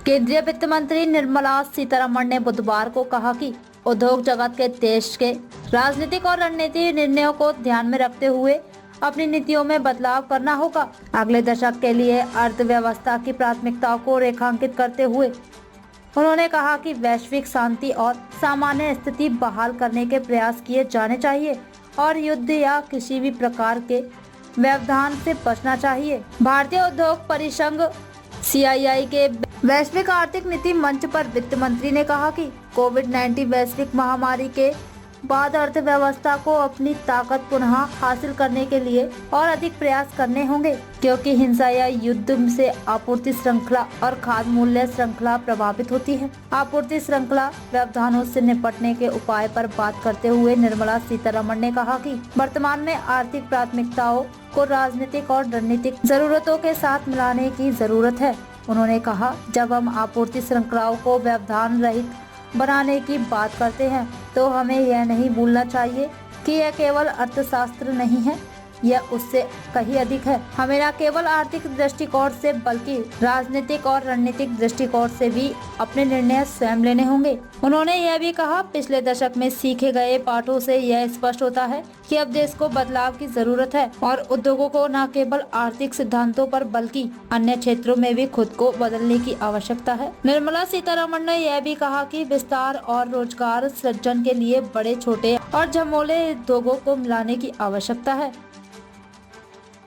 केंद्रीय वित्त मंत्री निर्मला सीतारमण ने बुधवार को कहा कि उद्योग जगत के देश के राजनीतिक और रणनीतिक निर्णयों को ध्यान में रखते हुए अपनी नीतियों में बदलाव करना होगा। अगले दशक के लिए अर्थव्यवस्था की प्राथमिकताओं को रेखांकित करते हुए उन्होंने कहा कि वैश्विक शांति और सामान्य स्थिति बहाल करने के प्रयास किए जाने चाहिए और युद्ध या किसी भी प्रकार के व्यवधान से बचना चाहिए। भारतीय उद्योग परिसंघ CII के वैश्विक आर्थिक नीति मंच पर वित्त मंत्री ने कहा कि कोविड-19 वैश्विक महामारी के बाद अर्थव्यवस्था को अपनी ताकत पुनः हासिल करने के लिए और अधिक प्रयास करने होंगे, क्योंकि हिंसा या युद्ध से आपूर्ति श्रृंखला और खाद्य मूल्य श्रृंखला प्रभावित होती है। आपूर्ति श्रृंखला व्यवधानों से निपटने के उपाय पर बात करते हुए निर्मला सीतारमण ने कहा कि वर्तमान में आर्थिक प्राथमिकताओं को राजनीतिक और रणनीतिक जरूरतों के साथ मिलाने की जरूरत है। उन्होंने कहा, जब हम आपूर्ति श्रृंखलाओं को व्यवधान रहित बनाने की बात करते हैं तो हमें यह नहीं भूलना चाहिए कि यह केवल अर्थशास्त्र नहीं है, यह उससे कहीं अधिक है। हमें न केवल आर्थिक दृष्टिकोण से बल्कि राजनीतिक और रणनीतिक दृष्टिकोण से भी अपने निर्णय स्वयं लेने होंगे। उन्होंने यह भी कहा, पिछले दशक में सीखे गए पाठों से यह स्पष्ट होता है कि अब देश को बदलाव की जरूरत है और उद्योगों को न केवल आर्थिक सिद्धांतों पर बल्कि अन्य क्षेत्रों में भी खुद को बदलने की आवश्यकता है। निर्मला सीतारमण ने यह भी कहा कि विस्तार और रोजगार सृजन के लिए बड़े छोटे और झमोले उद्योगों को मिलाने की आवश्यकता है।